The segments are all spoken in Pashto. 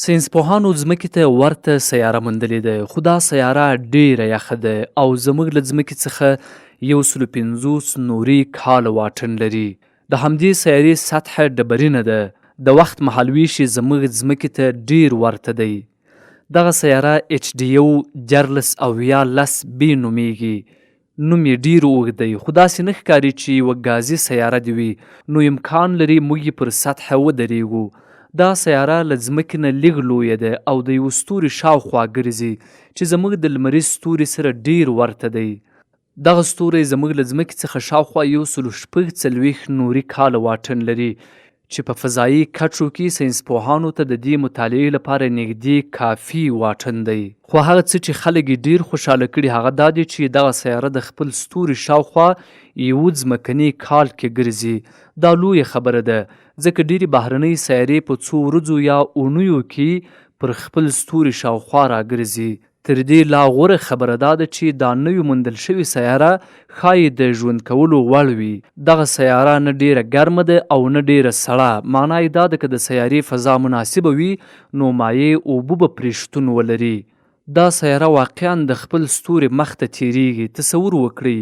ساینسپوهانو ځمکې ته ورته سیاره موندلې ده، خو دا سیاره ډیره یخه ده او زموږ له ځمکې څخه 150 نوري کاله واټن لري. د همدې سیارې سطحه ډبرینه ده. د وخت مهالویش یې زموږ ځمکې ته ډیر ورته دی. دغه سیاره HDO 1410 B نومیږي. نوم یې ډیر اوږد دی، خو داسې نه ښکاري چې یوه ګازي سیاره دې وي، نو امکان لري موږ یې پر سطحه ودرېږو. دا سیاره له ځمکې نه لږ لویه ده او د یوه ستوري شاوخوا ګرځي چې زموږ د لمریز ستوري سره ډیر ورته دی. دغه ستوری زموږ له ځمکې څخه شاوخوا 140 نوري کاله واټن لري چې په فضایي کچو کې ساینسپوهانو ته د دې مطالعې لپاره نږدې کافي واټن دی. خو هغه څه چې خلک یې ډیر خوشحاله کړي هغه دا دی چې دغه سیاره د خپل ستوري شاوخوا یوه ځمکني کال کې ګرځي. دا لویه خبره ده، ځکه ډیرې بهرنۍ سیارې په څو ورځو یا اونیو کې پر خپل ستوري شاوخوا راګرځي. تر دې لا غوره خبره دا ده چې دا نوې موندل شوې سیاره ښایي د ژوند کولو وړ وي. دغه سیاره نه ډیره ګرمه ده او نه ډیره سړه. معنا یې دا ده که د سیارې فضا مناسبه وي نو مایع اوبه به پرې شتون ولري. دا سیاره واقعا د خپل ستوري مخ ته تیریږي. تصور وکړئ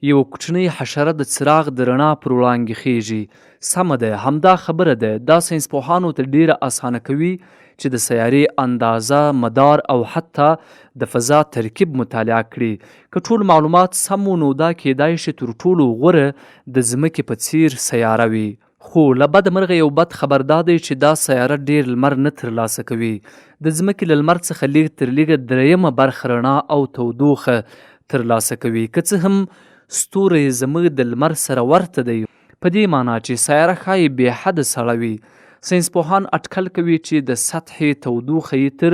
یوه کوچنۍ حشره د څراغ د رڼا پر وړاندې خیږي. سمه ده، همدا خبره ده. دا ساینسپوهانو ته ډیره اسانه کوي چې د سیارې اندازه، مدار او حتی د فضا ترکیب مطالعه کړي. که ټول معلومات سم وو نو دا کیدای شي تر ټولو غوره د ځمکې په څیر سیاره وي. خو له بده مرغه یو بد خبر دا دی چې دا سیاره ډیر لمر نه ترلاسه کوي. د ځمکې له لمر څخه لږ تر لږه دریمه برخه رڼا او تودوخه ترلاسه کوي. که څه هم ستوری زموږ د لمر سره ورته دی، په دې معنا چې سیاره ښایي بې حده سړه وي. ساینسپوهان اټکل کوي چې د سطحې تودوخه یې تر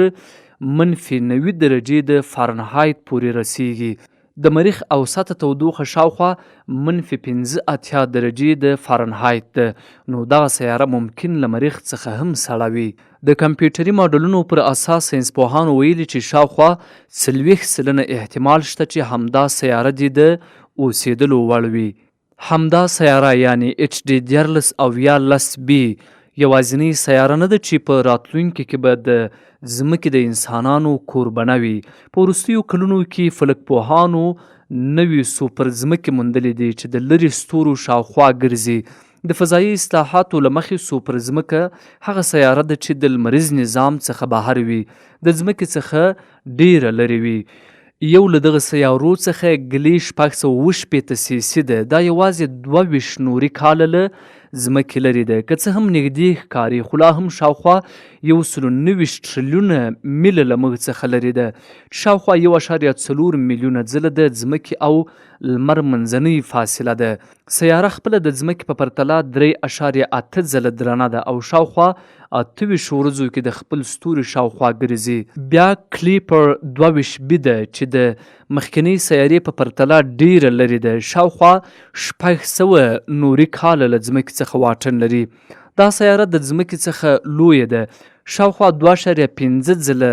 -90 درجې د فارنهایت پورې رسیږي. د مریخ اوسطه تودوخه شاوخوا -85 درجې د فارنهایت ده، نو دغه سیاره ممکن له مریخ څخه هم سړه وي. د کمپیوټري ماډلونو پر اساس ساینسپوهانو ویلي چې شاوخوا 40% احتمال شته چې همدا سیاره دې د اوسېدلو وړ وي. همدا سیاره یعنی HD 1410 B یوازینۍ سیاره نه ده چې په راتلونکي کې به د ځمکې د انسانانو کوربنه وي. په وروستیو کلونو کې فلکپوهانو نوې سوپر ځمکې موندلې دي چې د لرې ستورو شاوخوا ګرځي. د فضایي اصلاحاتو له مخې سوپر ځمکه هغه سیاره ده چې د لمریز نظام څخه بهر وي، د ځمکې څخه ډیره لرې وي. یو له دغه سیارو څخه ګلې 660 سیسي ده. دا یوازې 22 نوري کاله له ځمکې لرې ده. که څه هم نږدې ښکاري خو لا هم شاوخوا 190 تریلیونه میله له موږ څخه لرې ده، شاوخوا 1.4 میلیونه ځله د ځمکې او لمر منځنۍ فاصله ده. سیاره خپله د ځمکې په پرتله 3.8 ځله درنه ده او شاوخوا 28 ورځو کې د خپل ستوري شاوخوا ګرځي. بیا کلیپر 22 B ده چې د مخکنۍ سیارې په پرتله ډیره لرې ده، شاوخوا 600 نوري کاله له ځمکې څخه واټن لري. دا سیاره د ځمکې څخه لویه ده، شاوخوا 2.5 ځله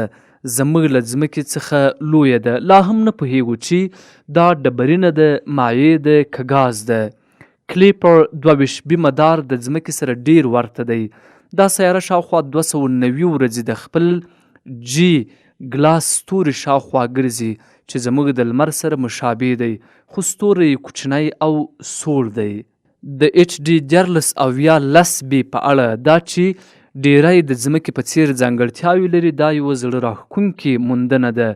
زموږ له ځمکې څخه لویه ده. لا هم نه پوهیږو چې دا ډبرینه ده، مایع ده که ګاز ده. کلیپر 22 B مدار د ځمکې سره ډیر ورته دی. دا سیاره شاوخوا 290 ورځې د خپل G ګلاس ستوري شاوخوا ګرځي چې زموږ د لمر سره مشابه دی، خو ستوری کوچنی او سوړ دی. د HD 1410 B په اړه دا چې ډیری د ځمکې په څیر ځانګړتیاوې لري، دا یوه زړه راښکونکې موندنه ده.